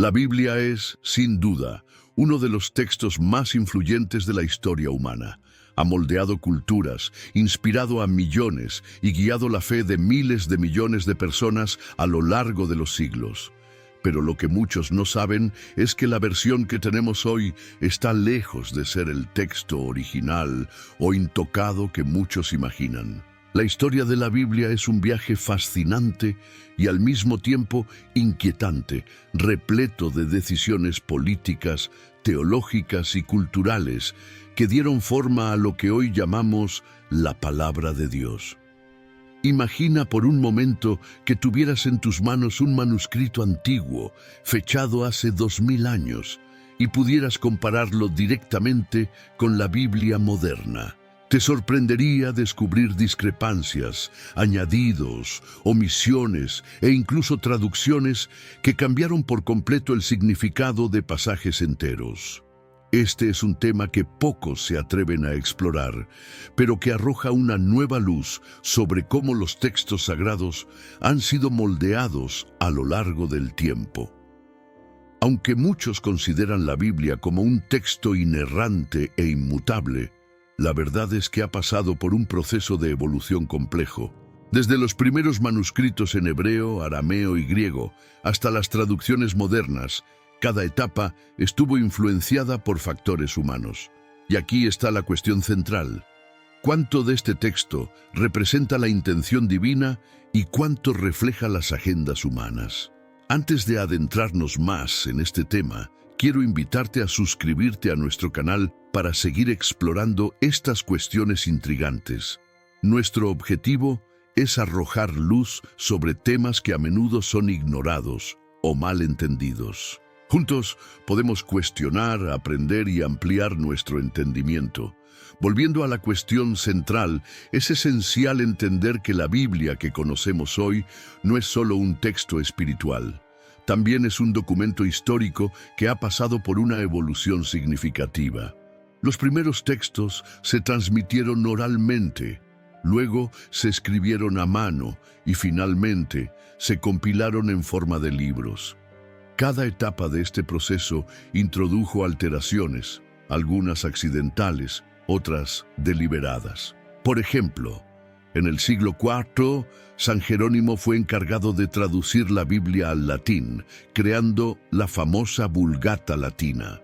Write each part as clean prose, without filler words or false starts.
La Biblia es, sin duda, uno de los textos más influyentes de la historia humana. Ha moldeado culturas, inspirado a millones y guiado la fe de miles de millones de personas a lo largo de los siglos. Pero lo que muchos no saben es que la versión que tenemos hoy está lejos de ser el texto original o intocado que muchos imaginan. La historia de la Biblia es un viaje fascinante y al mismo tiempo inquietante, repleto de decisiones políticas, teológicas y culturales que dieron forma a lo que hoy llamamos la Palabra de Dios. Imagina por un momento que tuvieras en tus manos un manuscrito antiguo, fechado hace 2000 años, y pudieras compararlo directamente con la Biblia moderna. Te sorprendería descubrir discrepancias, añadidos, omisiones e incluso traducciones que cambiaron por completo el significado de pasajes enteros. Este es un tema que pocos se atreven a explorar, pero que arroja una nueva luz sobre cómo los textos sagrados han sido moldeados a lo largo del tiempo. Aunque muchos consideran la Biblia como un texto inerrante e inmutable, la verdad es que ha pasado por un proceso de evolución complejo. Desde los primeros manuscritos en hebreo, arameo y griego, hasta las traducciones modernas, cada etapa estuvo influenciada por factores humanos. Y aquí está la cuestión central. ¿Cuánto de este texto representa la intención divina y cuánto refleja las agendas humanas? Antes de adentrarnos más en este tema, quiero invitarte a suscribirte a nuestro canal para seguir explorando estas cuestiones intrigantes. Nuestro objetivo es arrojar luz sobre temas que a menudo son ignorados o mal entendidos. Juntos podemos cuestionar, aprender y ampliar nuestro entendimiento. Volviendo a la cuestión central, es esencial entender que la Biblia que conocemos hoy no es solo un texto espiritual. También es un documento histórico que ha pasado por una evolución significativa. Los primeros textos se transmitieron oralmente, luego se escribieron a mano y finalmente se compilaron en forma de libros. Cada etapa de este proceso introdujo alteraciones, algunas accidentales, otras deliberadas. Por ejemplo, en el siglo IV, San Jerónimo fue encargado de traducir la Biblia al latín, creando la famosa Vulgata Latina.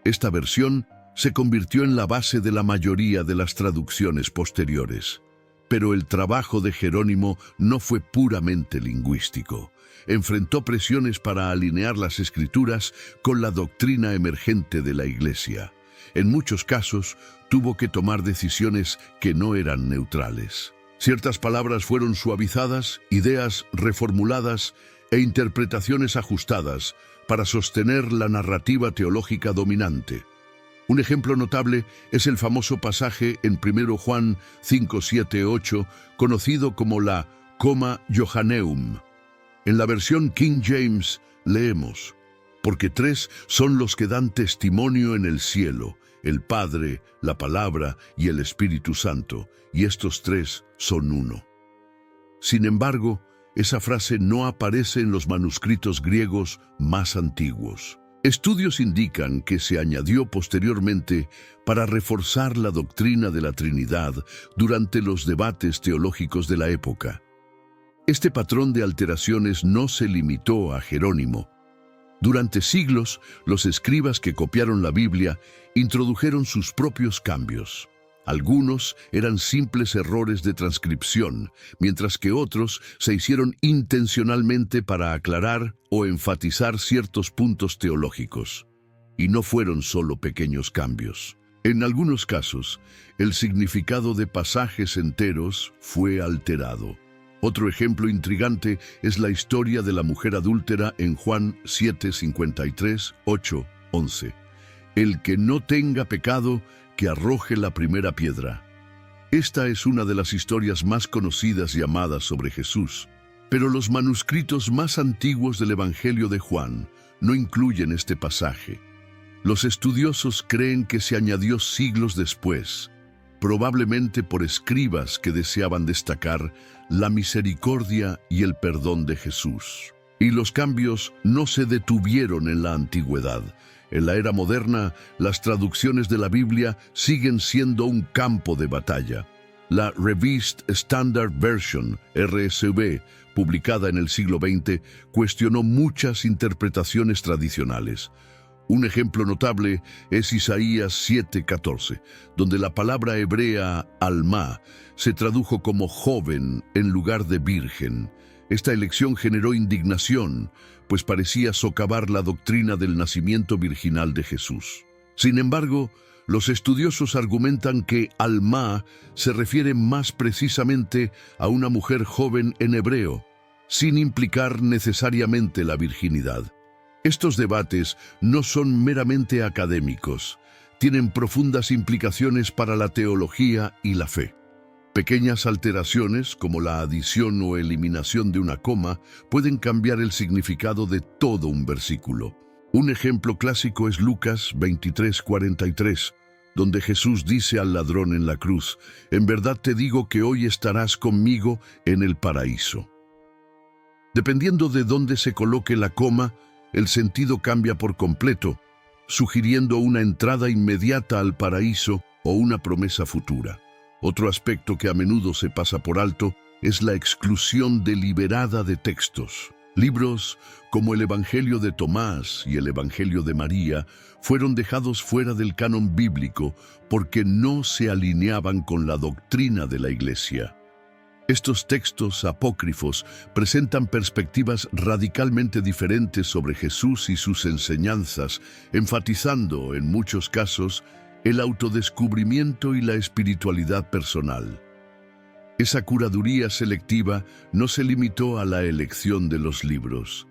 Esta versión se convirtió en la base de la mayoría de las traducciones posteriores. Pero el trabajo de Jerónimo no fue puramente lingüístico. Enfrentó presiones para alinear las escrituras con la doctrina emergente de la Iglesia. En muchos casos, tuvo que tomar decisiones que no eran neutrales. Ciertas palabras fueron suavizadas, ideas reformuladas e interpretaciones ajustadas para sostener la narrativa teológica dominante. Un ejemplo notable es el famoso pasaje en 1 Juan 5, 7, 8, conocido como la Coma Johanneum. En la versión King James leemos: porque tres son los que dan testimonio en el cielo, el Padre, la Palabra y el Espíritu Santo, y estos tres son uno. Sin embargo, esa frase no aparece en los manuscritos griegos más antiguos. Estudios indican que se añadió posteriormente para reforzar la doctrina de la Trinidad durante los debates teológicos de la época. Este patrón de alteraciones no se limitó a Jerónimo. Durante siglos, los escribas que copiaron la Biblia introdujeron sus propios cambios. Algunos eran simples errores de transcripción, mientras que otros se hicieron intencionalmente para aclarar o enfatizar ciertos puntos teológicos. Y no fueron solo pequeños cambios. En algunos casos, el significado de pasajes enteros fue alterado. Otro ejemplo intrigante es la historia de la mujer adúltera en Juan 7, 53, 8, 11. El que no tenga pecado, que arroje la primera piedra. Esta es una de las historias más conocidas y amadas sobre Jesús, pero los manuscritos más antiguos del Evangelio de Juan no incluyen este pasaje. Los estudiosos creen que se añadió siglos después, probablemente por escribas que deseaban destacar la misericordia y el perdón de Jesús. Y los cambios no se detuvieron en la antigüedad. En la era moderna, las traducciones de la Biblia siguen siendo un campo de batalla. La Revised Standard Version, RSV, publicada en el siglo XX, cuestionó muchas interpretaciones tradicionales. Un ejemplo notable es Isaías 7:14, donde la palabra hebrea alma se tradujo como joven en lugar de virgen. Esta elección generó indignación, pues parecía socavar la doctrina del nacimiento virginal de Jesús. Sin embargo, los estudiosos argumentan que alma se refiere más precisamente a una mujer joven en hebreo, sin implicar necesariamente la virginidad. Estos debates no son meramente académicos, tienen profundas implicaciones para la teología y la fe. Pequeñas alteraciones, como la adición o eliminación de una coma, pueden cambiar el significado de todo un versículo. Un ejemplo clásico es Lucas 23:43, donde Jesús dice al ladrón en la cruz: «En verdad te digo que hoy estarás conmigo en el paraíso». Dependiendo de dónde se coloque la coma, el sentido cambia por completo, sugiriendo una entrada inmediata al paraíso o una promesa futura. Otro aspecto que a menudo se pasa por alto es la exclusión deliberada de textos. Libros como el Evangelio de Tomás y el Evangelio de María fueron dejados fuera del canon bíblico porque no se alineaban con la doctrina de la Iglesia. Estos textos apócrifos presentan perspectivas radicalmente diferentes sobre Jesús y sus enseñanzas, enfatizando, en muchos casos, el autodescubrimiento y la espiritualidad personal. Esa curaduría selectiva no se limitó a la elección de los libros.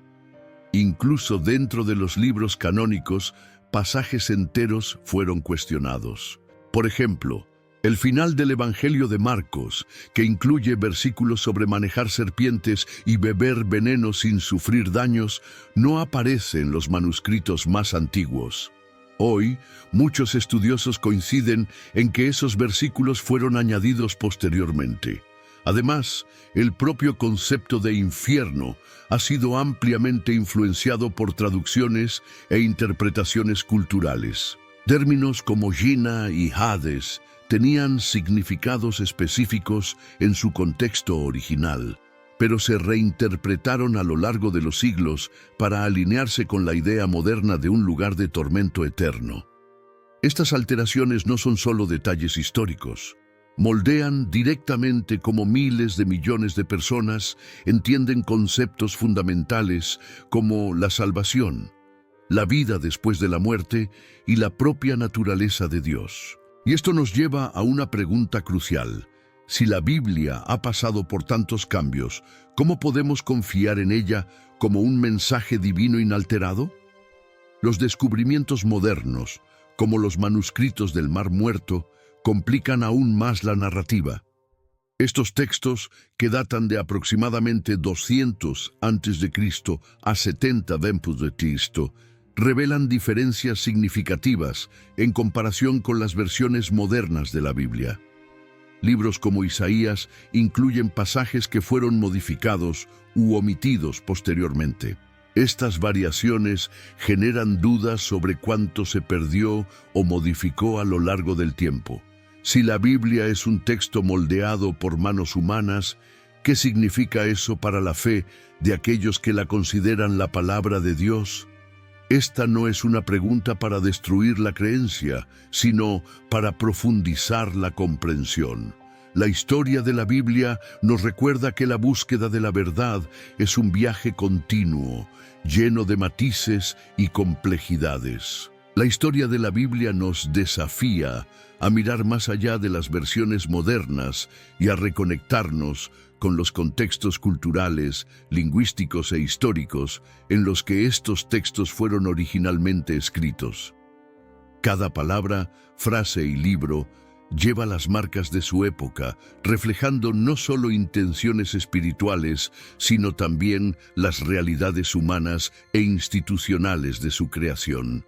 Incluso dentro de los libros canónicos, pasajes enteros fueron cuestionados. Por ejemplo, el final del Evangelio de Marcos, que incluye versículos sobre manejar serpientes y beber veneno sin sufrir daños, no aparece en los manuscritos más antiguos. Hoy, muchos estudiosos coinciden en que esos versículos fueron añadidos posteriormente. Además, el propio concepto de infierno ha sido ampliamente influenciado por traducciones e interpretaciones culturales. Términos como Gehenna y Hades tenían significados específicos en su contexto original, pero se reinterpretaron a lo largo de los siglos para alinearse con la idea moderna de un lugar de tormento eterno. Estas alteraciones no son solo detalles históricos, moldean directamente cómo miles de millones de personas entienden conceptos fundamentales como la salvación, la vida después de la muerte y la propia naturaleza de Dios. Y esto nos lleva a una pregunta crucial. Si la Biblia ha pasado por tantos cambios, ¿cómo podemos confiar en ella como un mensaje divino inalterado? Los descubrimientos modernos, como los manuscritos del Mar Muerto, complican aún más la narrativa. Estos textos, que datan de aproximadamente 200 a.C. a 70 d.C., revelan diferencias significativas en comparación con las versiones modernas de la Biblia. Libros como Isaías incluyen pasajes que fueron modificados u omitidos posteriormente. Estas variaciones generan dudas sobre cuánto se perdió o modificó a lo largo del tiempo. Si la Biblia es un texto moldeado por manos humanas, ¿qué significa eso para la fe de aquellos que la consideran la palabra de Dios? Esta no es una pregunta para destruir la creencia, sino para profundizar la comprensión. La historia de la Biblia nos recuerda que la búsqueda de la verdad es un viaje continuo, lleno de matices y complejidades. La historia de la Biblia nos desafía a mirar más allá de las versiones modernas y a reconectarnos con los contextos culturales, lingüísticos e históricos en los que estos textos fueron originalmente escritos. Cada palabra, frase y libro lleva las marcas de su época, reflejando no solo intenciones espirituales, sino también las realidades humanas e institucionales de su creación.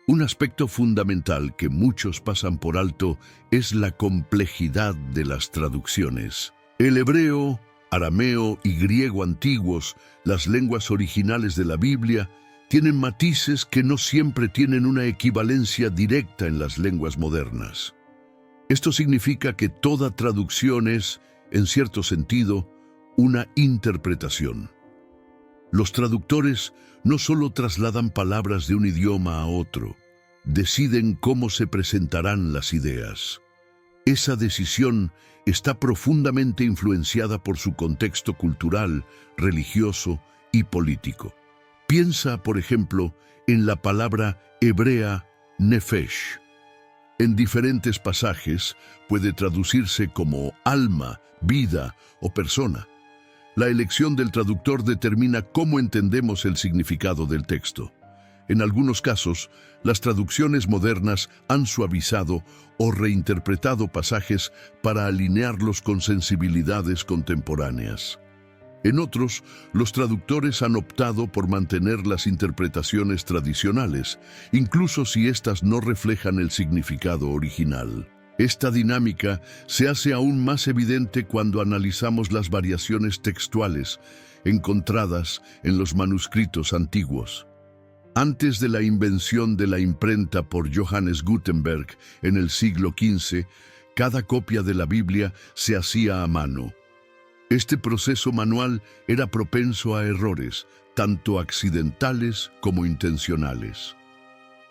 Un aspecto fundamental que muchos pasan por alto es la complejidad de las traducciones. El hebreo arameo y griego antiguos, las lenguas originales de la Biblia, tienen matices que no siempre tienen una equivalencia directa en las lenguas modernas. Esto significa que toda traducción es, en cierto sentido, una interpretación. Los traductores no solo trasladan palabras de un idioma a otro, deciden cómo se presentarán las ideas. Esa decisión está profundamente influenciada por su contexto cultural, religioso y político. Piensa, por ejemplo, en la palabra hebrea nefesh. En diferentes pasajes puede traducirse como alma, vida o persona. La elección del traductor determina cómo entendemos el significado del texto. En algunos casos, las traducciones modernas han suavizado o reinterpretado pasajes para alinearlos con sensibilidades contemporáneas. En otros, los traductores han optado por mantener las interpretaciones tradicionales, incluso si éstas no reflejan el significado original. Esta dinámica se hace aún más evidente cuando analizamos las variaciones textuales encontradas en los manuscritos antiguos. Antes de la invención de la imprenta por Johannes Gutenberg en el siglo XV, cada copia de la Biblia se hacía a mano. Este proceso manual era propenso a errores, tanto accidentales como intencionales.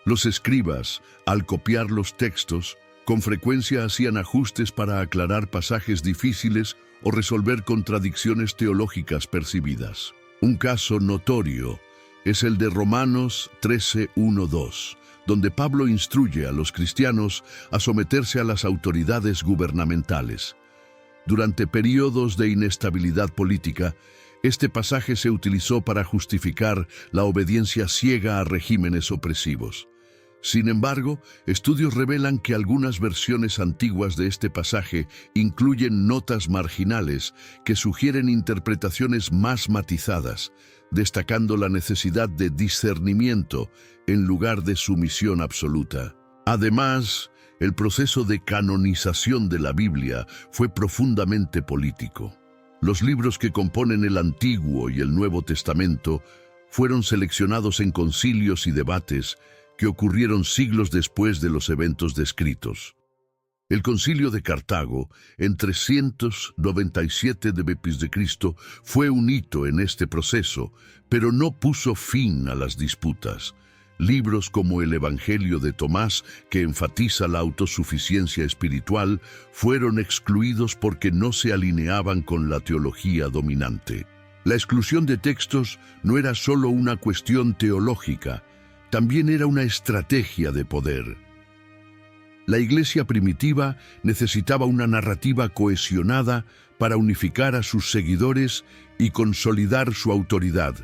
Los escribas, al copiar los textos, con frecuencia hacían ajustes para aclarar pasajes difíciles o resolver contradicciones teológicas percibidas. Un caso notorio es el de Romanos 13:1-2, donde Pablo instruye a los cristianos a someterse a las autoridades gubernamentales. Durante periodos de inestabilidad política, este pasaje se utilizó para justificar la obediencia ciega a regímenes opresivos. Sin embargo, estudios revelan que algunas versiones antiguas de este pasaje incluyen notas marginales que sugieren interpretaciones más matizadas, destacando la necesidad de discernimiento en lugar de sumisión absoluta. Además, el proceso de canonización de la Biblia fue profundamente político. Los libros que componen el Antiguo y el Nuevo Testamento fueron seleccionados en concilios y debates que ocurrieron siglos después de los eventos descritos. El Concilio de Cartago, en 397 d.C., fue un hito en este proceso, pero no puso fin a las disputas. Libros como el Evangelio de Tomás, que enfatiza la autosuficiencia espiritual, fueron excluidos porque no se alineaban con la teología dominante. La exclusión de textos no era solo una cuestión teológica, también era una estrategia de poder. La Iglesia primitiva necesitaba una narrativa cohesionada para unificar a sus seguidores y consolidar su autoridad.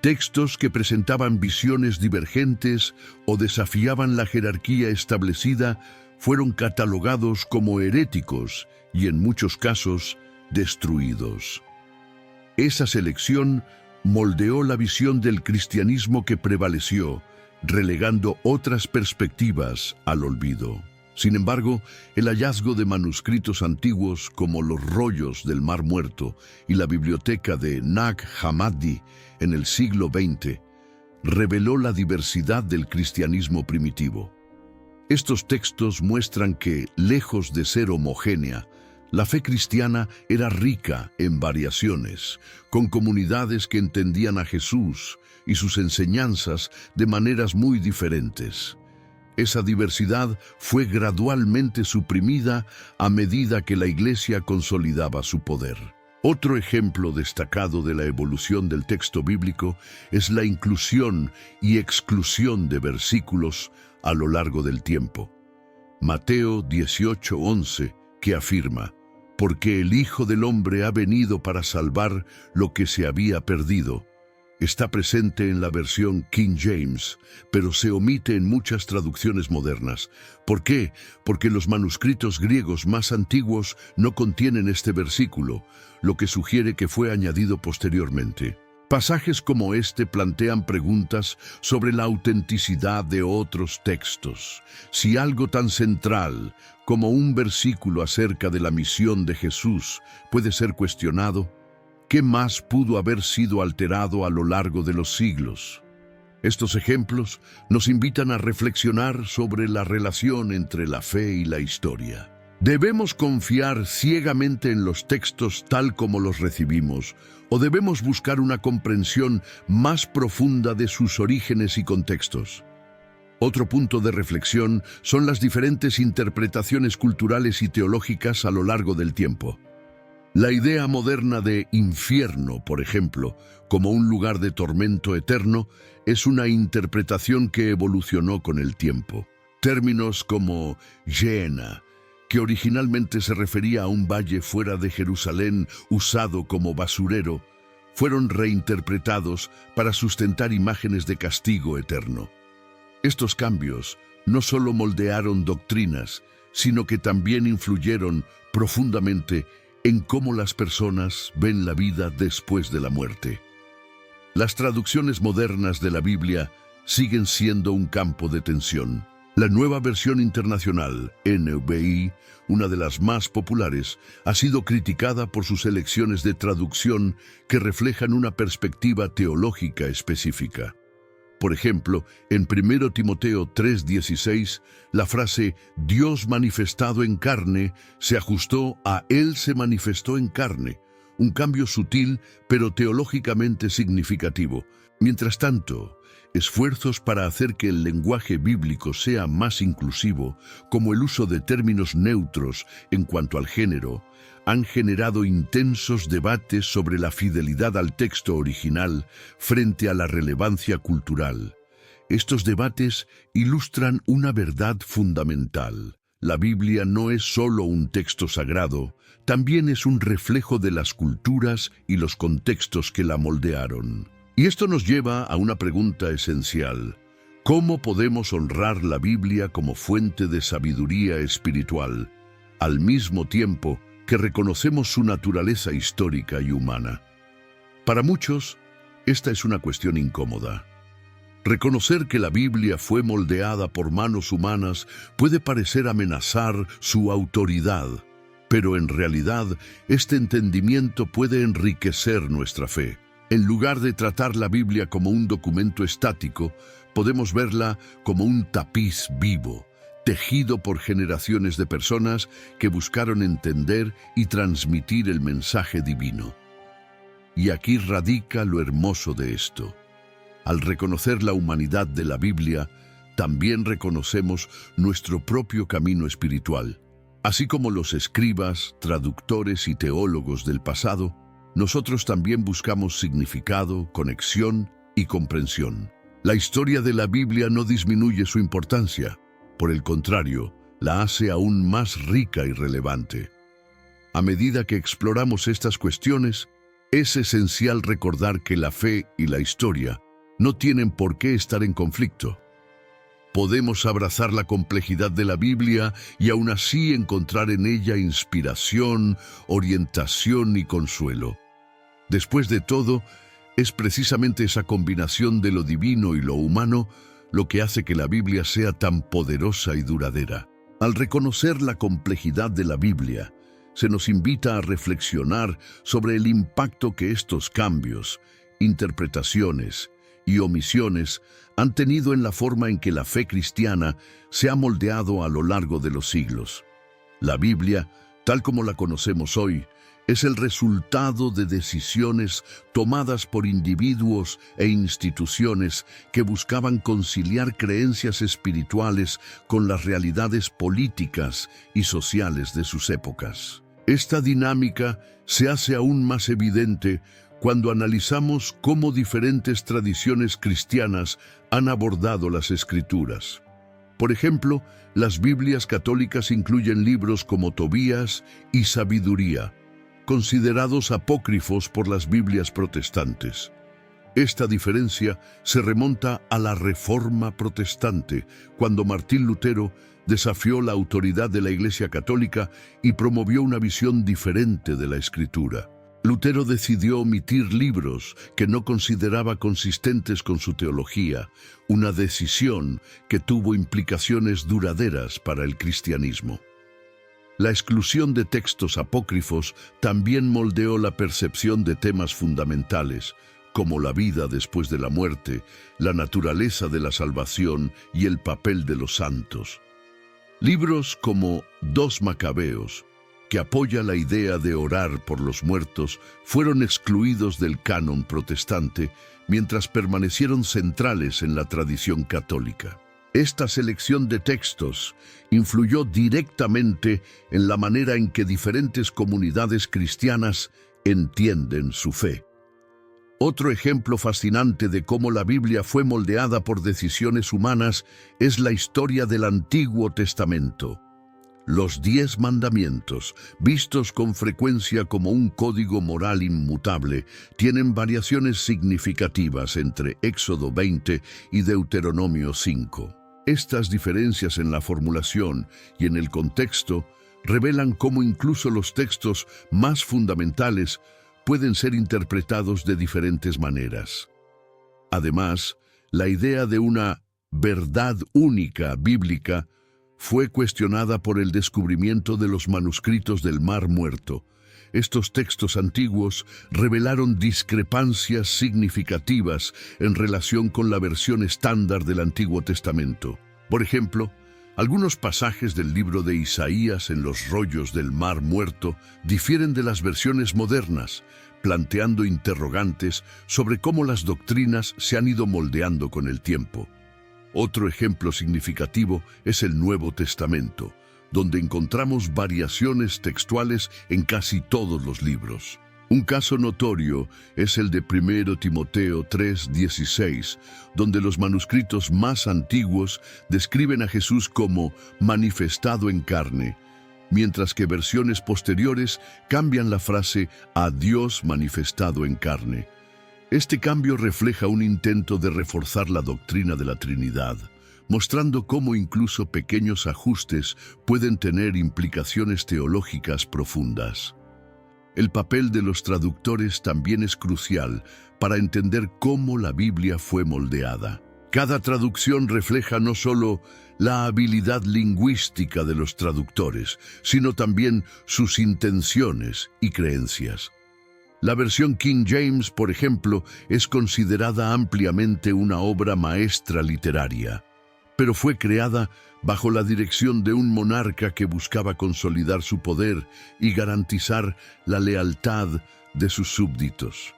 Textos que presentaban visiones divergentes o desafiaban la jerarquía establecida fueron catalogados como heréticos y, en muchos casos, destruidos. Esa selección moldeó la visión del cristianismo que prevaleció, relegando otras perspectivas al olvido. Sin embargo, el hallazgo de manuscritos antiguos como los rollos del Mar Muerto y la biblioteca de Nag Hammadi en el siglo XX reveló la diversidad del cristianismo primitivo. Estos textos muestran que, lejos de ser homogénea, la fe cristiana era rica en variaciones, con comunidades que entendían a Jesús y sus enseñanzas de maneras muy diferentes. Esa diversidad fue gradualmente suprimida a medida que la Iglesia consolidaba su poder. Otro ejemplo destacado de la evolución del texto bíblico es la inclusión y exclusión de versículos a lo largo del tiempo. Mateo 18:11, que afirma: «Porque el Hijo del Hombre ha venido para salvar lo que se había perdido», está presente en la versión King James, pero se omite en muchas traducciones modernas. ¿Por qué? Porque los manuscritos griegos más antiguos no contienen este versículo, lo que sugiere que fue añadido posteriormente. Pasajes como este plantean preguntas sobre la autenticidad de otros textos. Si algo tan central como un versículo acerca de la misión de Jesús puede ser cuestionado, ¿qué más pudo haber sido alterado a lo largo de los siglos? Estos ejemplos nos invitan a reflexionar sobre la relación entre la fe y la historia. ¿Debemos confiar ciegamente en los textos tal como los recibimos, o debemos buscar una comprensión más profunda de sus orígenes y contextos? Otro punto de reflexión son las diferentes interpretaciones culturales y teológicas a lo largo del tiempo. La idea moderna de infierno, por ejemplo, como un lugar de tormento eterno, es una interpretación que evolucionó con el tiempo. Términos como Gehenna, que originalmente se refería a un valle fuera de Jerusalén usado como basurero, fueron reinterpretados para sustentar imágenes de castigo eterno. Estos cambios no solo moldearon doctrinas, sino que también influyeron profundamente en cómo las personas ven la vida después de la muerte. Las traducciones modernas de la Biblia siguen siendo un campo de tensión. La Nueva Versión Internacional, NVI, una de las más populares, ha sido criticada por sus elecciones de traducción que reflejan una perspectiva teológica específica. Por ejemplo, en 1 Timoteo 3:16, la frase «Dios manifestado en carne» se ajustó a «Él se manifestó en carne», un cambio sutil pero teológicamente significativo. Mientras tanto, esfuerzos para hacer que el lenguaje bíblico sea más inclusivo, como el uso de términos neutros en cuanto al género, han generado intensos debates sobre la fidelidad al texto original frente a la relevancia cultural. Estos debates ilustran una verdad fundamental. La Biblia no es solo un texto sagrado, también es un reflejo de las culturas y los contextos que la moldearon. Y esto nos lleva a una pregunta esencial. ¿Cómo podemos honrar la Biblia como fuente de sabiduría espiritual, al mismo tiempo que reconocemos su naturaleza histórica y humana? Para muchos, esta es una cuestión incómoda. Reconocer que la Biblia fue moldeada por manos humanas puede parecer amenazar su autoridad, pero en realidad este entendimiento puede enriquecer nuestra fe. En lugar de tratar la Biblia como un documento estático, podemos verla como un tapiz vivo, tejido por generaciones de personas que buscaron entender y transmitir el mensaje divino. Y aquí radica lo hermoso de esto. Al reconocer la humanidad de la Biblia, también reconocemos nuestro propio camino espiritual. Así como los escribas, traductores y teólogos del pasado, nosotros también buscamos significado, conexión y comprensión. La historia de la Biblia no disminuye su importancia, por el contrario, la hace aún más rica y relevante. A medida que exploramos estas cuestiones, es esencial recordar que la fe y la historia no tienen por qué estar en conflicto. Podemos abrazar la complejidad de la Biblia y aún así encontrar en ella inspiración, orientación y consuelo. Después de todo, es precisamente esa combinación de lo divino y lo humano lo que hace que la Biblia sea tan poderosa y duradera. Al reconocer la complejidad de la Biblia, se nos invita a reflexionar sobre el impacto que estos cambios, interpretaciones y omisiones han tenido en la forma en que la fe cristiana se ha moldeado a lo largo de los siglos. La Biblia, tal como la conocemos hoy, es el resultado de decisiones tomadas por individuos e instituciones que buscaban conciliar creencias espirituales con las realidades políticas y sociales de sus épocas. Esta dinámica se hace aún más evidente cuando analizamos cómo diferentes tradiciones cristianas han abordado las Escrituras. Por ejemplo, las Biblias católicas incluyen libros como Tobías y Sabiduría, considerados apócrifos por las Biblias protestantes. Esta diferencia se remonta a la Reforma protestante, cuando Martín Lutero desafió la autoridad de la Iglesia católica y promovió una visión diferente de la Escritura. Lutero decidió omitir libros que no consideraba consistentes con su teología, una decisión que tuvo implicaciones duraderas para el cristianismo. La exclusión de textos apócrifos también moldeó la percepción de temas fundamentales, como la vida después de la muerte, la naturaleza de la salvación y el papel de los santos. Libros como Dos Macabeos, que apoya la idea de orar por los muertos, fueron excluidos del canon protestante, mientras permanecieron centrales en la tradición católica. Esta selección de textos influyó directamente en la manera en que diferentes comunidades cristianas entienden su fe. Otro ejemplo fascinante de cómo la Biblia fue moldeada por decisiones humanas es la historia del Antiguo Testamento. Los 10 mandamientos, vistos con frecuencia como un código moral inmutable, tienen variaciones significativas entre Éxodo 20 y Deuteronomio 5. Estas diferencias en la formulación y en el contexto revelan cómo incluso los textos más fundamentales pueden ser interpretados de diferentes maneras. Además, la idea de una verdad única bíblica fue cuestionada por el descubrimiento de los manuscritos del Mar Muerto. Estos textos antiguos revelaron discrepancias significativas en relación con la versión estándar del Antiguo Testamento. Por ejemplo, algunos pasajes del libro de Isaías en los rollos del Mar Muerto difieren de las versiones modernas, planteando interrogantes sobre cómo las doctrinas se han ido moldeando con el tiempo. Otro ejemplo significativo es el Nuevo Testamento, donde encontramos variaciones textuales en casi todos los libros. Un caso notorio es el de 1 Timoteo 3:16, donde los manuscritos más antiguos describen a Jesús como manifestado en carne, mientras que versiones posteriores cambian la frase a Dios manifestado en carne. Este cambio refleja un intento de reforzar la doctrina de la Trinidad, mostrando cómo incluso pequeños ajustes pueden tener implicaciones teológicas profundas. El papel de los traductores también es crucial para entender cómo la Biblia fue moldeada. Cada traducción refleja no solo la habilidad lingüística de los traductores, sino también sus intenciones y creencias. La versión King James, por ejemplo, es considerada ampliamente una obra maestra literaria, pero fue creada bajo la dirección de un monarca que buscaba consolidar su poder y garantizar la lealtad de sus súbditos.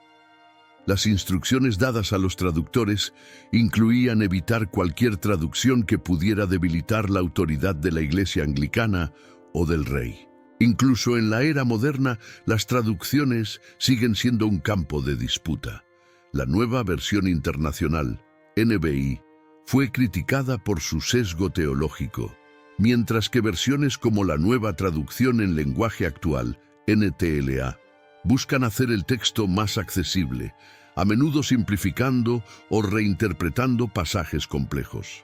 Las instrucciones dadas a los traductores incluían evitar cualquier traducción que pudiera debilitar la autoridad de la Iglesia anglicana o del rey. Incluso en la era moderna, las traducciones siguen siendo un campo de disputa. La Nueva Versión Internacional, NBI, fue criticada por su sesgo teológico, mientras que versiones como la Nueva Traducción en Lenguaje Actual, NTLA, buscan hacer el texto más accesible, a menudo simplificando o reinterpretando pasajes complejos.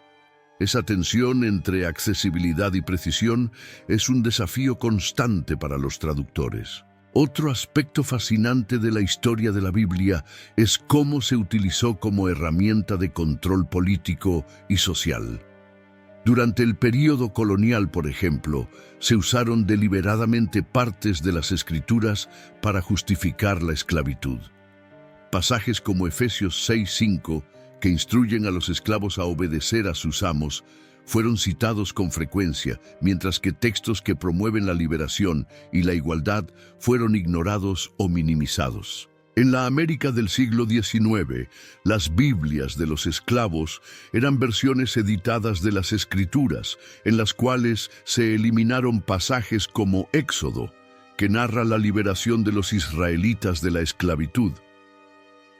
Esa tensión entre accesibilidad y precisión es un desafío constante para los traductores. Otro aspecto fascinante de la historia de la Biblia es cómo se utilizó como herramienta de control político y social. Durante el período colonial, por ejemplo, se usaron deliberadamente partes de las Escrituras para justificar la esclavitud. Pasajes como Efesios 6:5, que instruyen a los esclavos a obedecer a sus amos, fueron citados con frecuencia, mientras que textos que promueven la liberación y la igualdad fueron ignorados o minimizados. En la América del siglo XIX, las Biblias de los esclavos eran versiones editadas de las Escrituras, en las cuales se eliminaron pasajes como Éxodo, que narra la liberación de los israelitas de la esclavitud.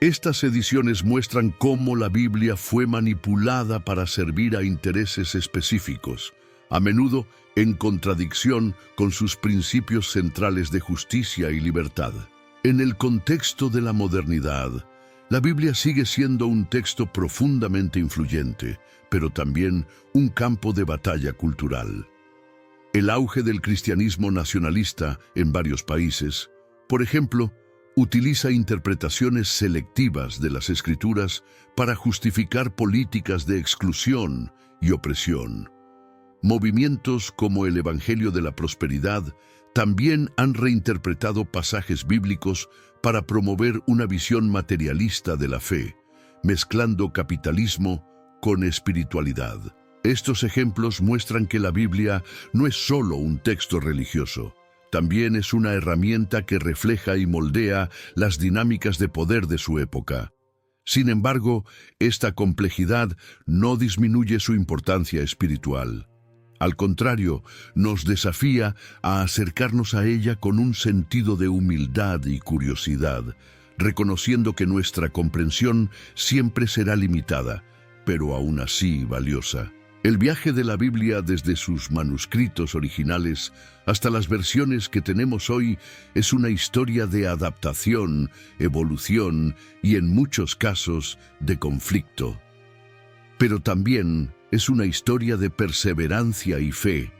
Estas ediciones muestran cómo la Biblia fue manipulada para servir a intereses específicos, a menudo en contradicción con sus principios centrales de justicia y libertad. En el contexto de la modernidad, la Biblia sigue siendo un texto profundamente influyente, pero también un campo de batalla cultural. El auge del cristianismo nacionalista en varios países, por ejemplo, Utiliza interpretaciones selectivas de las Escrituras para justificar políticas de exclusión y opresión. Movimientos como el Evangelio de la Prosperidad también han reinterpretado pasajes bíblicos para promover una visión materialista de la fe, mezclando capitalismo con espiritualidad. Estos ejemplos muestran que la Biblia no es solo un texto religioso, también es una herramienta que refleja y moldea las dinámicas de poder de su época. Sin embargo, esta complejidad no disminuye su importancia espiritual. Al contrario, nos desafía a acercarnos a ella con un sentido de humildad y curiosidad, reconociendo que nuestra comprensión siempre será limitada, pero aún así valiosa. El viaje de la Biblia desde sus manuscritos originales hasta las versiones que tenemos hoy es una historia de adaptación, evolución y en muchos casos de conflicto. Pero también es una historia de perseverancia y fe.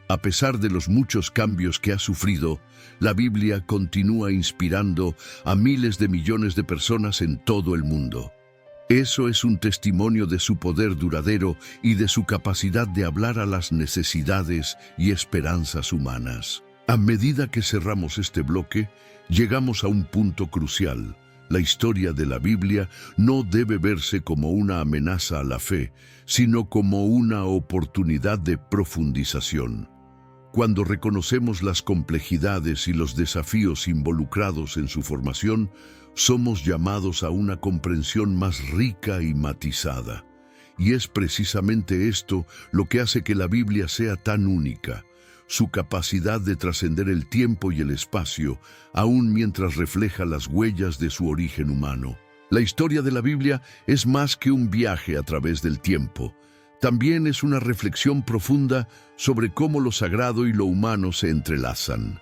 A pesar de los muchos cambios que ha sufrido, la Biblia continúa inspirando a miles de millones de personas en todo el mundo. Eso es un testimonio de su poder duradero y de su capacidad de hablar a las necesidades y esperanzas humanas. A medida que cerramos este bloque, llegamos a un punto crucial. La historia de la Biblia no debe verse como una amenaza a la fe, sino como una oportunidad de profundización. Cuando reconocemos las complejidades y los desafíos involucrados en su formación, somos llamados a una comprensión más rica y matizada. Y es precisamente esto lo que hace que la Biblia sea tan única, su capacidad de trascender el tiempo y el espacio, aun mientras refleja las huellas de su origen humano. La historia de la Biblia es más que un viaje a través del tiempo. También es una reflexión profunda sobre cómo lo sagrado y lo humano se entrelazan.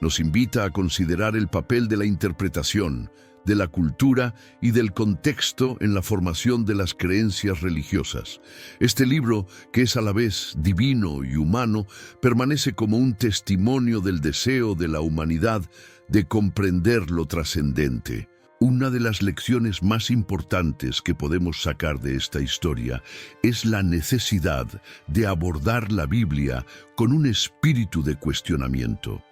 Nos invita a considerar el papel de la interpretación, de la cultura y del contexto en la formación de las creencias religiosas. Este libro, que es a la vez divino y humano, permanece como un testimonio del deseo de la humanidad de comprender lo trascendente. Una de las lecciones más importantes que podemos sacar de esta historia es la necesidad de abordar la Biblia con un espíritu de cuestionamiento.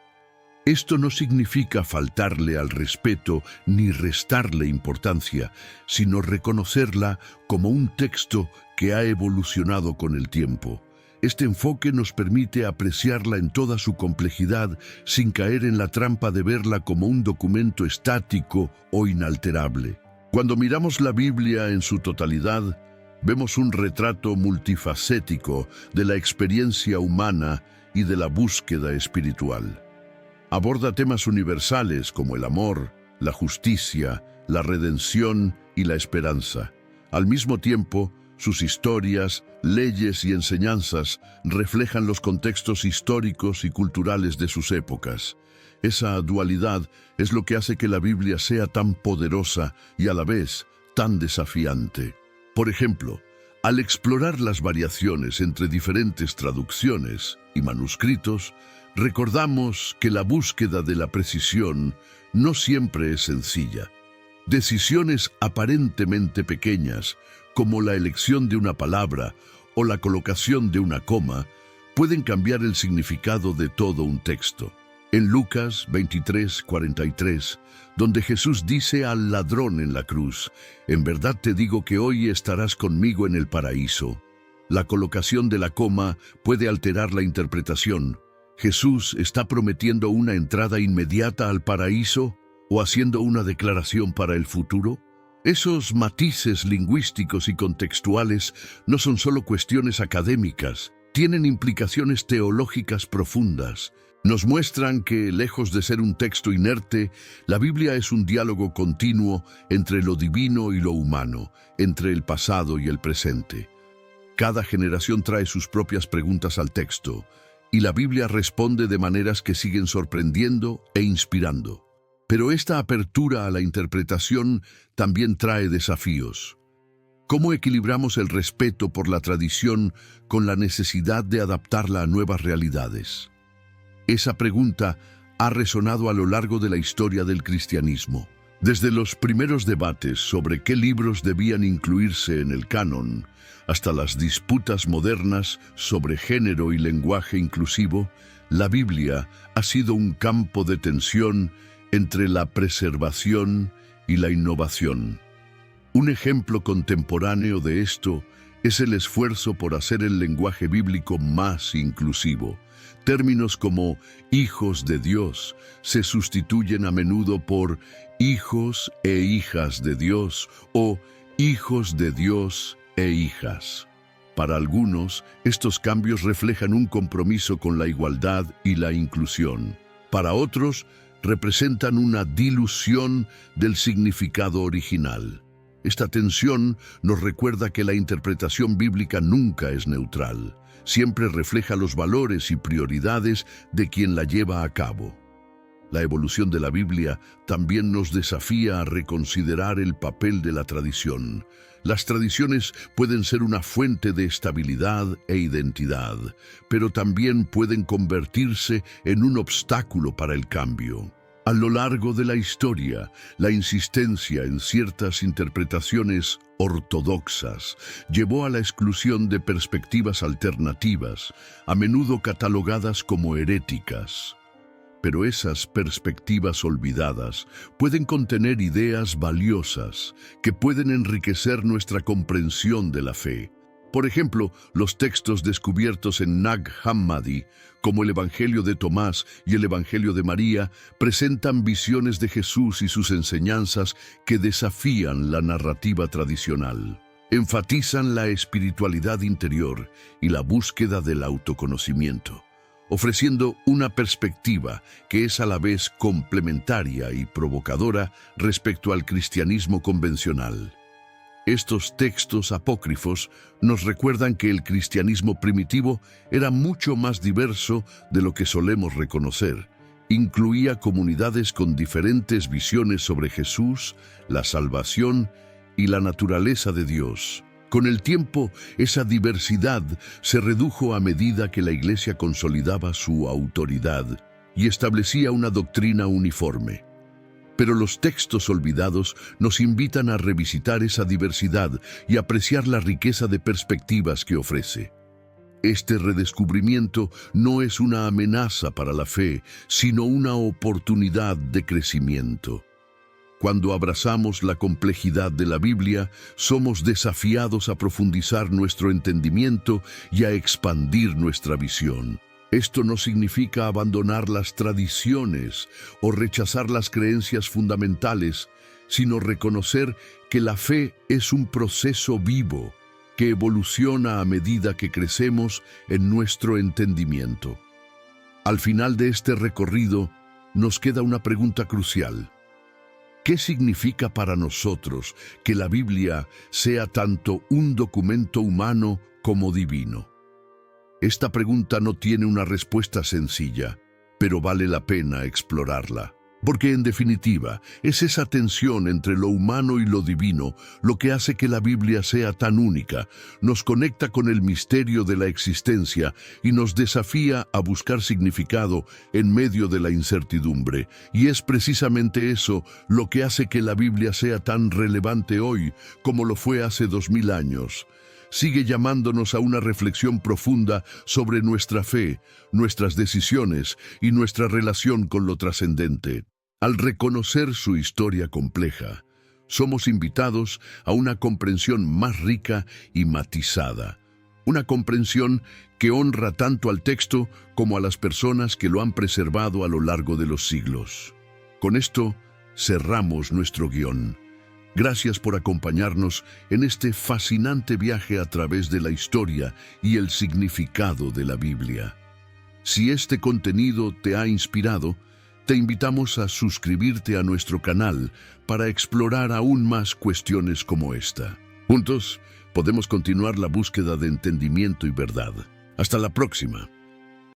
Esto no significa faltarle al respeto ni restarle importancia, sino reconocerla como un texto que ha evolucionado con el tiempo. Este enfoque nos permite apreciarla en toda su complejidad sin caer en la trampa de verla como un documento estático o inalterable. Cuando miramos la Biblia en su totalidad, vemos un retrato multifacético de la experiencia humana y de la búsqueda espiritual. Aborda temas universales como el amor, la justicia, la redención y la esperanza. Al mismo tiempo, sus historias, leyes y enseñanzas reflejan los contextos históricos y culturales de sus épocas. Esa dualidad es lo que hace que la Biblia sea tan poderosa y a la vez tan desafiante. Por ejemplo, al explorar las variaciones entre diferentes traducciones y manuscritos, recordamos que la búsqueda de la precisión no siempre es sencilla. Decisiones aparentemente pequeñas, como la elección de una palabra o la colocación de una coma, pueden cambiar el significado de todo un texto. En Lucas 23:43, donde Jesús dice al ladrón en la cruz, «En verdad te digo que hoy estarás conmigo en el paraíso», la colocación de la coma puede alterar la interpretación. ¿Jesús está prometiendo una entrada inmediata al paraíso o haciendo una declaración para el futuro? Esos matices lingüísticos y contextuales no son solo cuestiones académicas, tienen implicaciones teológicas profundas. Nos muestran que, lejos de ser un texto inerte, la Biblia es un diálogo continuo entre lo divino y lo humano, entre el pasado y el presente. Cada generación trae sus propias preguntas al texto, y la Biblia responde de maneras que siguen sorprendiendo e inspirando. Pero esta apertura a la interpretación también trae desafíos. ¿Cómo equilibramos el respeto por la tradición con la necesidad de adaptarla a nuevas realidades? Esa pregunta ha resonado a lo largo de la historia del cristianismo. Desde los primeros debates sobre qué libros debían incluirse en el canon, hasta las disputas modernas sobre género y lenguaje inclusivo, la Biblia ha sido un campo de tensión entre la preservación y la innovación. Un ejemplo contemporáneo de esto es el esfuerzo por hacer el lenguaje bíblico más inclusivo. Términos como hijos de Dios se sustituyen a menudo por hijos e hijas de Dios o hijos de Dios e hijas. Para algunos, estos cambios reflejan un compromiso con la igualdad y la inclusión. Para otros, representan una dilución del significado original. Esta tensión nos recuerda que la interpretación bíblica nunca es neutral. Siempre refleja los valores y prioridades de quien la lleva a cabo. La evolución de la Biblia también nos desafía a reconsiderar el papel de la tradición. Las tradiciones pueden ser una fuente de estabilidad e identidad, pero también pueden convertirse en un obstáculo para el cambio. A lo largo de la historia, la insistencia en ciertas interpretaciones ortodoxas llevó a la exclusión de perspectivas alternativas, a menudo catalogadas como heréticas. Pero esas perspectivas olvidadas pueden contener ideas valiosas que pueden enriquecer nuestra comprensión de la fe. Por ejemplo, los textos descubiertos en Nag Hammadi, como el Evangelio de Tomás y el Evangelio de María, presentan visiones de Jesús y sus enseñanzas que desafían la narrativa tradicional. Enfatizan la espiritualidad interior y la búsqueda del autoconocimiento, ofreciendo una perspectiva que es a la vez complementaria y provocadora respecto al cristianismo convencional. Estos textos apócrifos nos recuerdan que el cristianismo primitivo era mucho más diverso de lo que solemos reconocer. Incluía comunidades con diferentes visiones sobre Jesús, la salvación y la naturaleza de Dios. Con el tiempo, esa diversidad se redujo a medida que la Iglesia consolidaba su autoridad y establecía una doctrina uniforme. Pero los textos olvidados nos invitan a revisitar esa diversidad y apreciar la riqueza de perspectivas que ofrece. Este redescubrimiento no es una amenaza para la fe, sino una oportunidad de crecimiento. Cuando abrazamos la complejidad de la Biblia, somos desafiados a profundizar nuestro entendimiento y a expandir nuestra visión. Esto no significa abandonar las tradiciones o rechazar las creencias fundamentales, sino reconocer que la fe es un proceso vivo que evoluciona a medida que crecemos en nuestro entendimiento. Al final de este recorrido, nos queda una pregunta crucial. ¿Qué significa para nosotros que la Biblia sea tanto un documento humano como divino? Esta pregunta no tiene una respuesta sencilla, pero vale la pena explorarla. Porque en definitiva, es esa tensión entre lo humano y lo divino lo que hace que la Biblia sea tan única, nos conecta con el misterio de la existencia y nos desafía a buscar significado en medio de la incertidumbre. Y es precisamente eso lo que hace que la Biblia sea tan relevante hoy como lo fue hace 2000 años. Sigue llamándonos a una reflexión profunda sobre nuestra fe, nuestras decisiones y nuestra relación con lo trascendente. Al reconocer su historia compleja, somos invitados a una comprensión más rica y matizada. Una comprensión que honra tanto al texto como a las personas que lo han preservado a lo largo de los siglos. Con esto, cerramos nuestro guión. Gracias por acompañarnos en este fascinante viaje a través de la historia y el significado de la Biblia. Si este contenido te ha inspirado, te invitamos a suscribirte a nuestro canal para explorar aún más cuestiones como esta. Juntos, podemos continuar la búsqueda de entendimiento y verdad. Hasta la próxima.